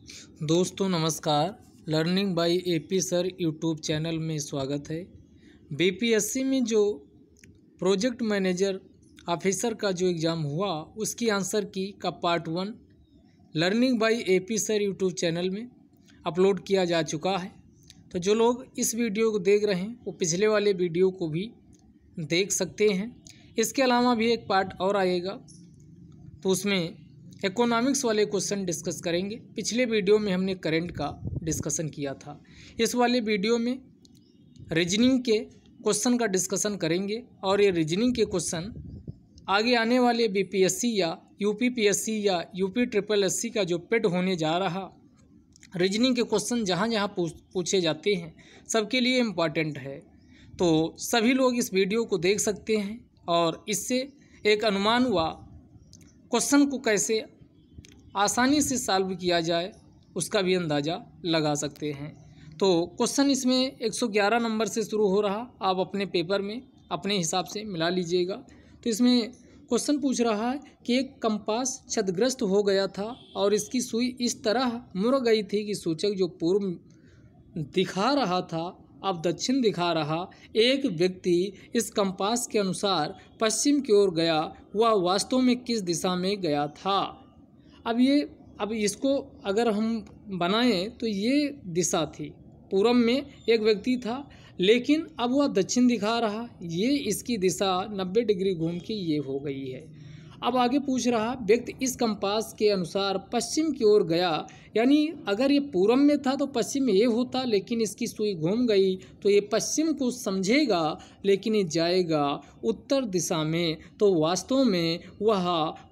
दोस्तों नमस्कार। Learning by AP sir YouTube channel में स्वागत है। बीपीएससी में जो प्रोजेक्ट मैनेजर ऑफिसर का जो एग्ज़ाम हुआ उसकी आंसर की का part 1 learning by AP sir YouTube channel में अपलोड किया जा चुका है। तो जो लोग इस वीडियो को देख रहे हैं वो पिछले वाले वीडियो को भी देख सकते हैं। इसके अलावा भी एक पार्ट और आएगा तो उसमें इकोनॉमिक्स वाले क्वेश्चन डिस्कस करेंगे। पिछले वीडियो में हमने करंट का डिस्कशन किया था। इस वाले वीडियो में रीजनिंग के क्वेश्चन का डिस्कशन करेंगे और ये रीजनिंग के क्वेश्चन आगे आने वाले बीपीएससी या यूपीपीएससी या यूपी ट्रिपल एससी का जो पेड होने जा रहा रीजनिंग के क्वेश्चन जहाँ जहाँ पूछे जाते हैं सबके लिए इम्पॉर्टेंट है। तो सभी लोग इस वीडियो को देख सकते हैं और इससे एक अनुमान हुआ क्वेश्चन को कैसे आसानी से सॉल्व किया जाए उसका भी अंदाज़ा लगा सकते हैं। तो क्वेश्चन इसमें 111 नंबर से शुरू हो रहा, आप अपने पेपर में अपने हिसाब से मिला लीजिएगा। तो इसमें क्वेश्चन पूछ रहा है कि एक कंपास क्षतिग्रस्त हो गया था और इसकी सुई इस तरह मुड़ गई थी कि सूचक जो पूर्व दिखा रहा था अब दक्षिण दिखा रहा। एक व्यक्ति इस कंपास के अनुसार पश्चिम की ओर गया, वह वास्तव में किस दिशा में गया था। अब इसको अगर हम बनाएं तो ये दिशा थी, पूरब में एक व्यक्ति था लेकिन अब वह दक्षिण दिखा रहा, ये इसकी दिशा 90 डिग्री घूम के ये हो गई है। अब आगे पूछ रहा व्यक्ति इस कंपास के अनुसार पश्चिम की ओर गया, यानी अगर ये पूरब में था तो पश्चिम में ये होता, लेकिन इसकी सुई घूम गई तो ये पश्चिम को समझेगा लेकिन ये जाएगा उत्तर दिशा में। तो वास्तव में वह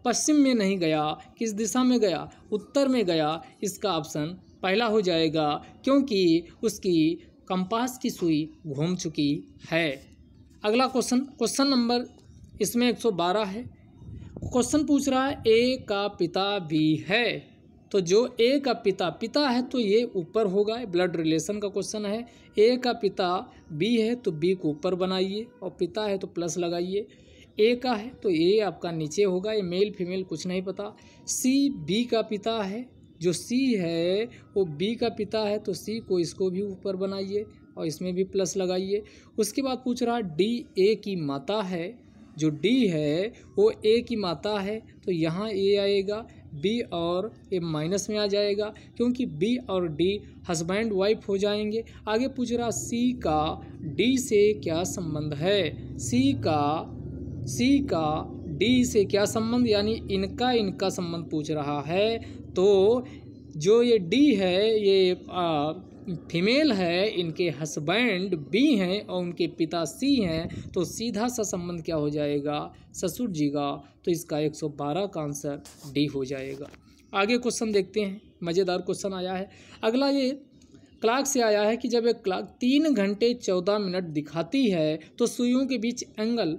पश्चिम में नहीं गया, किस दिशा में गया? उत्तर में गया। इसका ऑप्शन पहला हो जाएगा क्योंकि उसकी कंपास की सुई घूम चुकी है। अगला क्वेश्चन नंबर इसमें 112 है। क्वेश्चन पूछ रहा है ए का पिता बी है। तो जो ए का पिता है तो ये ऊपर होगा, ब्लड रिलेशन का क्वेश्चन है। ए का पिता बी है तो बी को ऊपर बनाइए और पिता है तो प्लस लगाइए। ए का है तो ए आपका नीचे होगा, ये मेल फीमेल कुछ नहीं पता। सी बी का पिता है, जो सी है वो बी का पिता है तो सी को इसको भी ऊपर बनाइए और इसमें भी प्लस लगाइए। उसके बाद पूछ रहा डी ए की माता है, जो डी है वो ए की माता है तो यहाँ ए आएगा, बी और ए माइनस में आ जाएगा क्योंकि बी और डी हस्बैंड वाइफ हो जाएंगे। आगे पूछ रहा सी का डी से क्या संबंध है। सी का डी से क्या संबंध, यानी इनका संबंध पूछ रहा है। तो जो ये डी है ये फीमेल है, इनके हस्बैंड बी हैं और उनके पिता सी हैं, तो सीधा सा संबंध क्या हो जाएगा? ससुर जी का। तो इसका 112 का आंसर डी हो जाएगा। आगे क्वेश्चन देखते हैं, मज़ेदार क्वेश्चन आया है। अगला ये क्लॉक से आया है कि जब एक क्लॉक 3 घंटे 14 मिनट दिखाती है तो सुइयों के बीच एंगल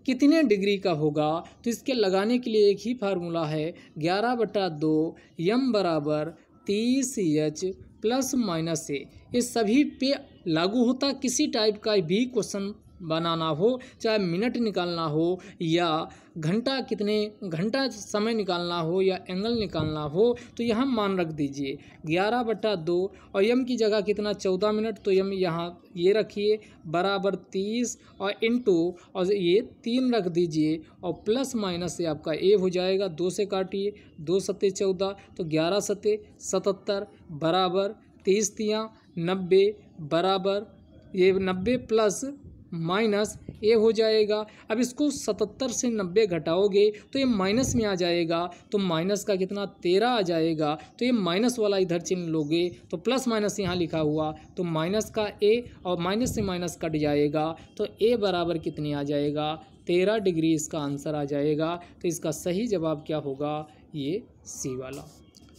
कितने डिग्री का होगा। तो इसके लगाने के लिए एक ही फार्मूला है, 11/2 m बराबर 30h प्लस माइनस ए। ये सभी पे लागू होता, किसी टाइप का भी क्वेश्चन बनाना हो, चाहे मिनट निकालना हो या घंटा समय निकालना हो या एंगल निकालना हो, तो यहाँ मान रख दीजिए 11/2 और यम की जगह कितना 14 मिनट, तो यम यहाँ ये रखिए बराबर 30 और इंटू और ये 3 रख दीजिए और प्लस माइनस से आपका ए हो जाएगा। 2 से काटिए, 2 सत्ते 14 तो 11 सत्ते 77 बराबर 30 तियाँ 90 बराबर ये 90 प्लस माइनस ए हो जाएगा। अब इसको 77 से 90 घटाओगे तो ये माइनस में आ जाएगा, तो माइनस का कितना 13 आ जाएगा। तो ये माइनस वाला इधर चिन्ह लोगे तो प्लस माइनस यहाँ लिखा हुआ तो माइनस का ए और माइनस से माइनस कट जाएगा तो ए बराबर कितनी आ जाएगा? 13 डिग्री इसका आंसर आ जाएगा। तो इसका सही जवाब क्या होगा? ये सी वाला।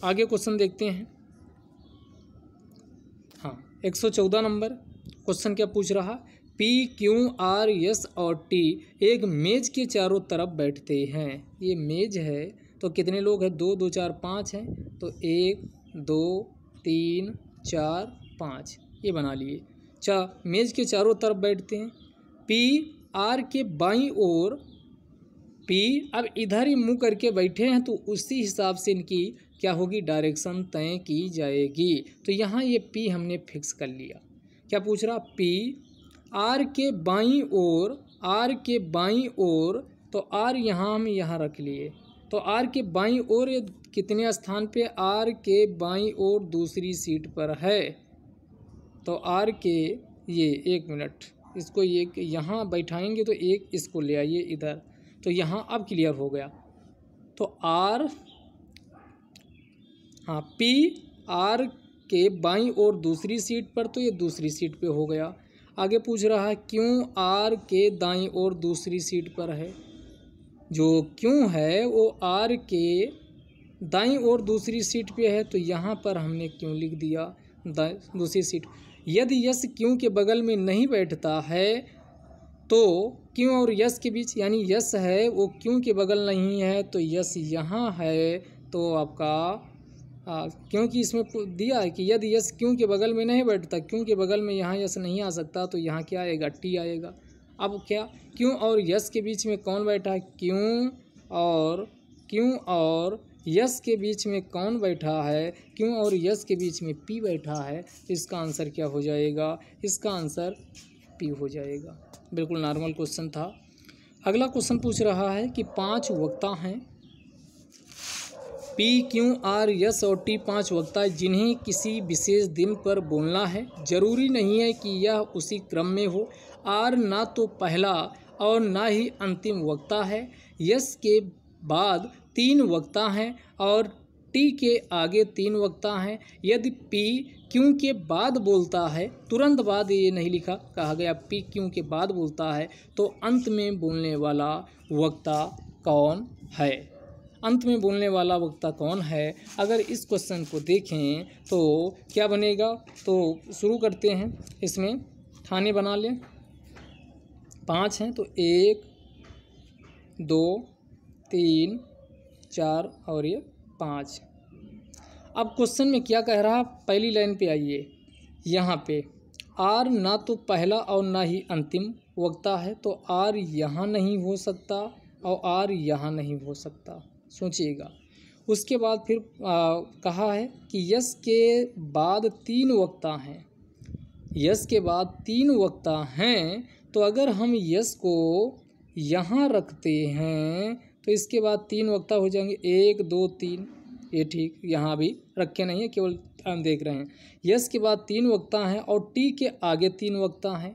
आगे क्वेश्चन देखते हैं। हाँ, 114 नंबर क्वेश्चन क्या पूछ रहा, पी क्यू आर एस और टी एक मेज के चारों तरफ बैठते हैं। ये मेज है तो कितने लोग हैं? 2 2 4 5 हैं, तो 1 2 3 4 5 ये बना लिए। मेज के चारों तरफ बैठते हैं। पी आर के बाईं ओर पी अब इधर ही मुँह करके बैठे हैं तो उसी हिसाब से इनकी क्या होगी, डायरेक्शन तय की जाएगी। तो यहाँ ये P हमने फिक्स कर लिया। क्या पूछ रहा, P R के बाईं ओर, R के बाईं ओर, तो R यहाँ हम यहाँ रख लिए, तो R के बाईं ओर कितने स्थान पे, R के बाईं ओर दूसरी सीट पर है। तो R के ये, एक मिनट, इसको एक यहाँ बैठाएंगे तो एक इसको ले आइए इधर, तो यहाँ अब क्लियर हो गया। तो R, हाँ, P R के बाईं ओर दूसरी सीट पर, तो ये दूसरी सीट पे हो गया। आगे पूछ रहा है क्यों R के दाईं ओर दूसरी सीट पर है। जो क्यों है वो R के दाईं ओर दूसरी सीट पे है, तो यहाँ पर हमने क्यों लिख दिया दूसरी सीट। यदि यस क्यों के बगल में नहीं बैठता है तो क्यों और यस के बीच, यानी यस है वो क्यों के बगल नहीं है, तो यस यहाँ है, तो आपका क्योंकि इसमें दिया है कि यदि यस क्यों के बगल में नहीं बैठता, क्यों के बगल में यहाँ यस नहीं आ सकता, तो यहाँ क्या आएगा, टी आएगा। अब क्या, क्यों और यस के बीच में कौन बैठा है, क्यों और यस के बीच में कौन बैठा है, क्यों और यस के बीच में पी बैठा है। इसका आंसर क्या हो जाएगा, इसका आंसर पी हो जाएगा। बिल्कुल नॉर्मल क्वेश्चन था। अगला क्वेश्चन पूछ रहा है कि 5 वक्ता हैं, पी क्यू आर यस और टी 5 वक्ता है जिन्हें किसी विशेष दिन पर बोलना है। जरूरी नहीं है कि यह उसी क्रम में हो। आर ना तो पहला और ना ही अंतिम वक्ता है। यस के बाद 3 वक्ता हैं और टी के आगे 3 वक्ता हैं। यदि पी क्यों के बाद बोलता है, तुरंत बाद ये नहीं लिखा, कहा गया पी क्यों के बाद बोलता है, तो अंत में बोलने वाला वक्ता कौन है, अंत में बोलने वाला वक्ता कौन है। अगर इस क्वेश्चन को देखें तो क्या बनेगा, तो शुरू करते हैं। इसमें थाने बना लें, 5 हैं तो 1 2 3 4 और ये 5। अब क्वेश्चन में क्या कह रहा, पहली लाइन पे आइए। यहाँ पे आर ना तो पहला और ना ही अंतिम वक्ता है, तो आर यहाँ नहीं हो सकता और आर यहाँ नहीं हो सकता, सोचिएगा। उसके बाद फिर कहा है कि यस के बाद 3 वक्ता हैं, यस के बाद 3 वक्ता हैं, तो अगर हम यस को यहाँ रखते हैं तो इसके बाद 3 वक्ता हो जाएंगे, 1 2 3। ये ठीक, यहाँ भी रखे नहीं है, केवल हम देख रहे हैं। यस के बाद 3 वक्ता हैं और टी के आगे 3 वक्ता हैं,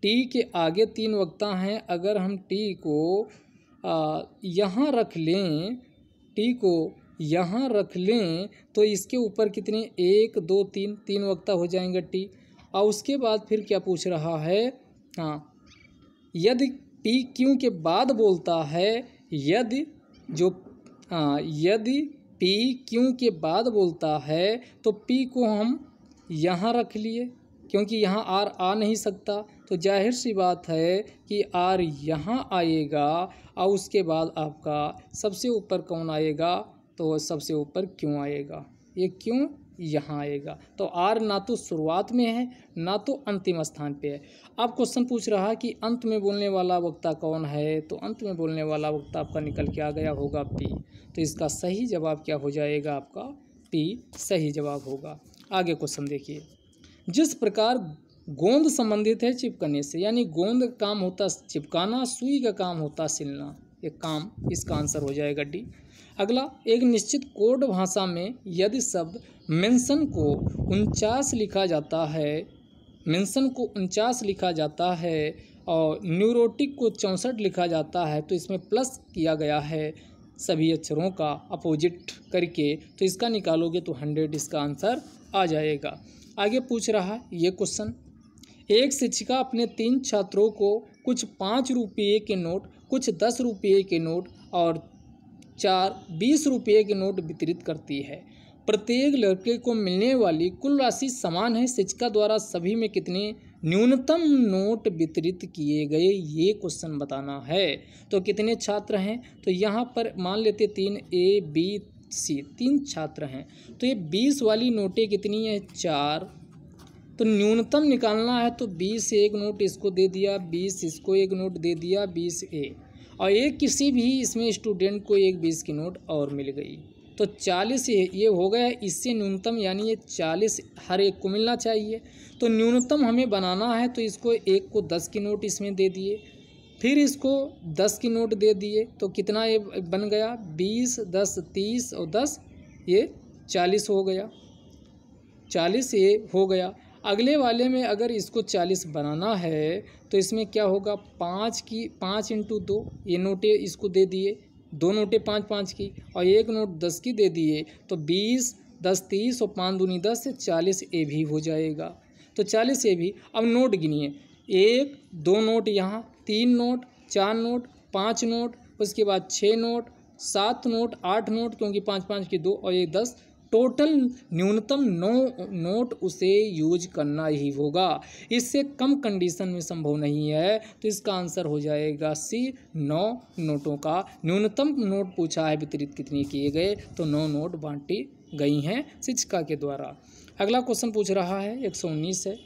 टी के आगे 3 वक्ता हैं। अगर हम टी को यहाँ रख लें, टी को यहाँ रख लें तो इसके ऊपर कितने, 1 2 3 वक्ता हो जाएंगे टी। और उसके बाद फिर क्या पूछ रहा है, हाँ, यदि टी क्यों के बाद बोलता है, यदि पी क्यों के बाद बोलता है तो पी को हम यहाँ रख लिए, क्योंकि यहाँ आर आ नहीं सकता, तो जाहिर सी बात है कि आर यहाँ आएगा। और उसके बाद आपका सबसे ऊपर कौन आएगा, तो सबसे ऊपर क्यों आएगा, ये क्यों यहाँ आएगा। तो आर ना तो शुरुआत में है ना तो अंतिम स्थान पे है। अब क्वेश्चन पूछ रहा है कि अंत में बोलने वाला वक्ता कौन है, तो अंत में बोलने वाला वक्ता आपका निकल के आ गया होगा पी। तो इसका सही जवाब क्या हो जाएगा, आपका पी सही जवाब होगा। आगे क्वेश्चन देखिए। जिस प्रकार गोंद संबंधित है चिपकने से, यानी गोंद का काम होता चिपकाना, सुई का काम होता सिलना, ये काम, इसका आंसर हो जाएगा डी। अगला, एक निश्चित कोड भाषा में यदि शब्द मेंशन को 49 लिखा जाता है, मेंशन को 49 लिखा जाता है और न्यूरोटिक को 64 लिखा जाता है, तो इसमें प्लस किया गया है सभी अक्षरों का अपोजिट करके, तो इसका निकालोगे तो 100 इसका आंसर आ जाएगा। आगे पूछ रहा ये क्वेश्चन, एक शिक्षिका अपने 3 छात्रों को कुछ 5 रुपये के नोट, कुछ 10 रुपये के नोट और 4 20 रुपये के नोट वितरित करती है। प्रत्येक लड़के को मिलने वाली कुल राशि समान है। शिक्षिका द्वारा सभी में कितने न्यूनतम नोट वितरित किए गए, ये क्वेश्चन बताना है। तो कितने छात्र हैं, तो यहाँ पर मान लेते 3 ए बी सी, 3 छात्र हैं, तो ये 20 वाली नोटें कितनी है, 4। तो न्यूनतम निकालना है, तो 20 एक नोट इसको दे दिया, 20 इसको एक नोट दे दिया, 20 ए, और एक किसी भी इसमें स्टूडेंट को एक 20 की नोट और मिल गई। तो 40 ये हो गया, इससे न्यूनतम यानी ये 40 हर एक को मिलना चाहिए। तो न्यूनतम हमें बनाना है, तो इसको एक को 10 की नोट इसमें दे दिए, फिर इसको 10 की नोट दे दिए, तो कितना ये बन गया 20, 10 30 और 10 ये 40 हो गया, 40 ये हो गया। अगले वाले में अगर इसको 40 बनाना है तो इसमें क्या होगा, 5 इंटू 2 ये नोटें इसको दे दिए, 2 नोटें 5 की और एक नोट 10 की दे दिए, तो 20 10 30 और 5 दूनी 10 से 40 ए भी हो जाएगा। तो 40 ए भी। अब नोट गिनिए, 1 2 नोट यहाँ, 3 नोट 4 नोट 5 नोट, उसके बाद 6 नोट 7 नोट 8 नोट, क्योंकि 5 की 2 और ये 10, टोटल न्यूनतम 9 नोट उसे यूज करना ही होगा। इससे कम कंडीशन में संभव नहीं है, तो इसका आंसर हो जाएगा सी, 9 नोटों का न्यूनतम नोट पूछा है वितरित कितने किए गए, तो 9 नोट बांटी गई हैं शिक्षिका के द्वारा। अगला क्वेश्चन पूछ रहा है 119 है,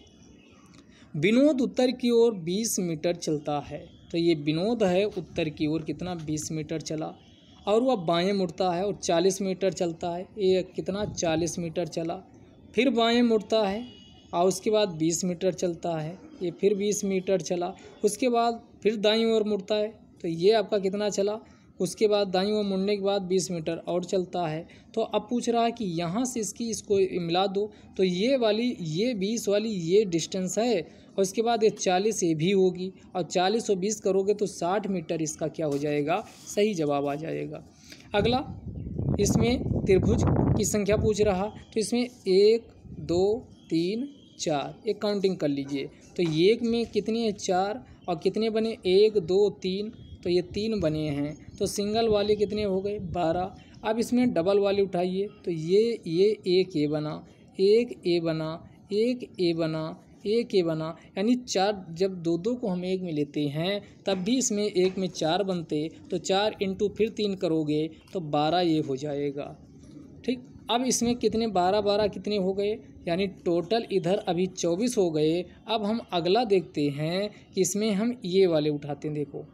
विनोद उत्तर की ओर 20 मीटर चलता है। तो ये विनोद है, उत्तर की ओर कितना 20 मीटर चला, और वह बाएं मुड़ता है और 40 मीटर चलता है। ये कितना 40 मीटर चला, फिर बाएं मुड़ता है और उसके बाद 20 मीटर चलता है, ये फिर 20 मीटर चला, उसके बाद फिर दाईं ओर मुड़ता है, तो ये आपका कितना चला, उसके बाद दाईं ओर मुड़ने के बाद 20 मीटर और चलता है। तो अब पूछ रहा है कि यहाँ से इसको मिला दो, तो ये वाली ये 20 वाली ये डिस्टेंस है, और उसके बाद ये 40 ये भी होगी, और 40 और 20 करोगे तो 60 मीटर इसका क्या हो जाएगा, सही जवाब आ जाएगा। अगला इसमें त्रिभुज की संख्या पूछ रहा, तो इसमें 1 2 3 4 एक काउंटिंग कर लीजिए। तो एक में कितने हैं 4, और कितने बने 1 2 3, तो ये 3 बने हैं, तो सिंगल वाले कितने हो गए 12। अब इसमें डबल वाले उठाइए, तो ये एक ए बना, एक ए बना, एक ए बना, एक ए बना, यानी 4, जब 2 को हम एक में लेते हैं तब भी इसमें एक में 4 बनते, तो 4 इंटू फिर 3 करोगे तो 12 ये हो जाएगा। ठीक, अब इसमें कितने 12 कितने हो गए, यानी टोटल इधर अभी 24 हो गए। अब हम अगला देखते हैं कि इसमें हम ये वाले उठाते हैं, देखो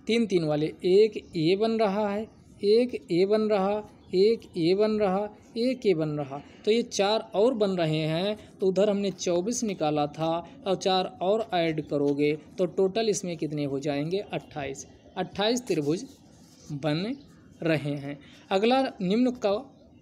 3 वाले, एक ए बन रहा है, एक ए बन रहा, एक ए बन रहा, एक ए बन रहा, तो ये 4 और बन रहे हैं, तो उधर हमने 24 निकाला था और 4 और ऐड करोगे तो टोटल इसमें कितने हो जाएंगे 28 त्रिभुज बन रहे हैं। अगला निम्न का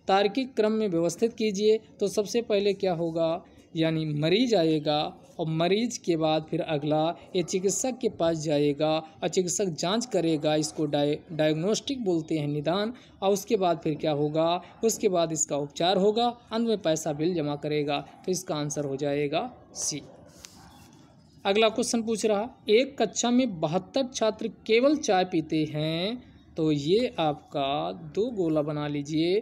तार्किक क्रम में व्यवस्थित कीजिए। तो सबसे पहले क्या होगा, यानी मरीज आएगा, और मरीज के बाद फिर अगला ये चिकित्सक के पास जाएगा और चिकित्सक जांच करेगा, इसको डायग्नोस्टिक बोलते हैं, निदान। और उसके बाद फिर क्या होगा, उसके बाद इसका उपचार होगा, अंत में पैसा बिल जमा करेगा, तो इसका आंसर हो जाएगा सी। अगला क्वेश्चन पूछ रहा, एक कक्षा में 72 छात्र केवल चाय पीते हैं, तो ये आपका 2 गोला बना लीजिए।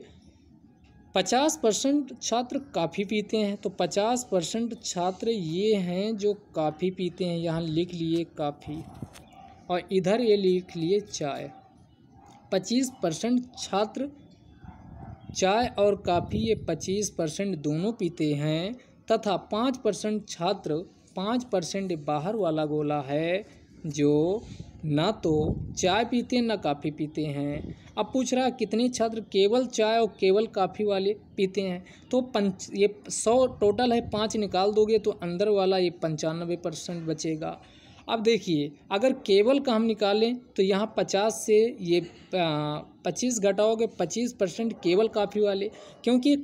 50% छात्र काफ़ी पीते हैं, तो 50% छात्र ये हैं जो काफ़ी पीते हैं, यहाँ लिख लिए काफ़ी और इधर ये लिख लिए चाय। 25% छात्र चाय और काफ़ी ये 25% दोनों पीते हैं, तथा 5% छात्र 5% बाहर वाला गोला है जो ना तो चाय पीते हैं ना काफ़ी पीते हैं। अब पूछ रहा है कितने छात्र केवल चाय और केवल काफ़ी वाले पीते हैं, तो ये 100 टोटल है, 5 निकाल दोगे तो अंदर वाला ये 95% बचेगा। अब देखिए अगर केवल का हम निकालें तो यहाँ 50 से ये 25 घटाओगे, 25% केवल काफ़ी वाले, क्योंकि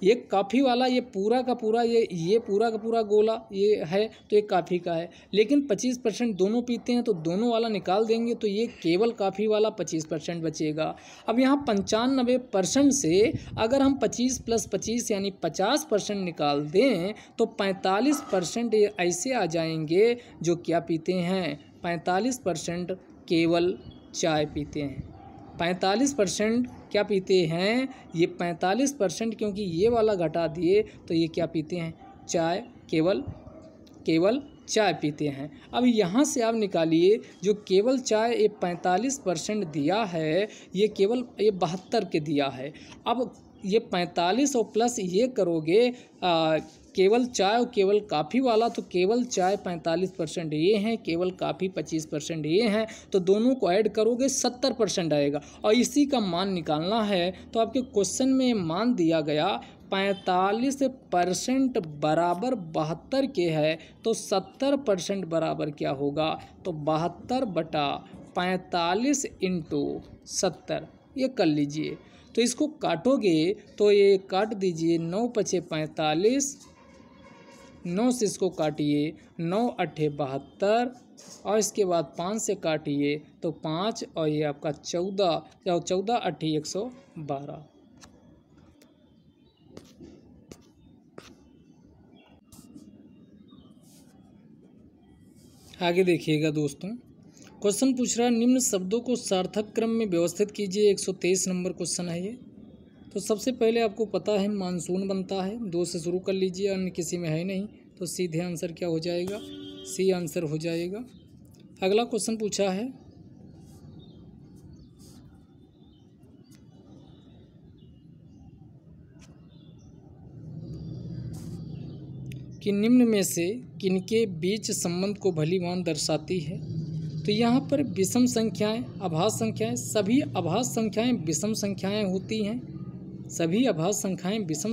ये काफ़ी वाला ये पूरा का पूरा ये पूरा का पूरा गोला ये है, तो ये काफ़ी का है। लेकिन 25% दोनों पीते हैं, तो दोनों वाला निकाल देंगे तो ये केवल काफ़ी वाला 25% बचेगा। अब यहाँ 95% से अगर हम 25 + 25 यानी 50% निकाल दें तो 45% ये ऐसे आ जाएंगे जो क्या पीते हैं, 45% केवल चाय पीते हैं। 45% क्या पीते हैं, ये 45%, क्योंकि ये वाला घटा दिए तो ये क्या पीते हैं, चाय, केवल चाय पीते हैं। अब यहाँ से आप निकालिए जो केवल चाय ये 45% दिया है, ये केवल ये 72 के दिया है। अब ये 45 और प्लस ये करोगे केवल चाय और केवल काफ़ी वाला, तो केवल चाय 45% ये हैं, केवल काफ़ी 25% ये हैं, तो दोनों को ऐड करोगे 70% आएगा। और इसी का मान निकालना है, तो आपके क्वेश्चन में मान दिया गया 45% बराबर 72 के है, तो 70% बराबर क्या होगा, तो 72/45 इंटू 70 ये कर लीजिए। तो इसको काटोगे तो ये काट दीजिए, 9 पचे 45, 9 से इसको काटिए, 9 अट्ठे 72, और इसके बाद 5 से काटिए तो 5, और ये आपका 14, या 14 अट्ठी 112। आगे देखिएगा दोस्तों, क्वेश्चन पूछ रहा है निम्न शब्दों को सार्थक क्रम में व्यवस्थित कीजिए। 123 नंबर क्वेश्चन है ये। तो सबसे पहले आपको पता है मानसून बनता है, 2 से शुरू कर लीजिए, अन्य किसी में है नहीं, तो सीधे आंसर क्या हो जाएगा, सी आंसर हो जाएगा। अगला क्वेश्चन पूछा है कि निम्न में से किनके बीच संबंध को भलीभांति दर्शाती है। तो यहाँ पर विषम संख्याएं, अभाज्य संख्याएं, सभी अभाज्य संख्याएं विषम संख्याएं होती हैं, सभी अभाज्य संख्याएं विषम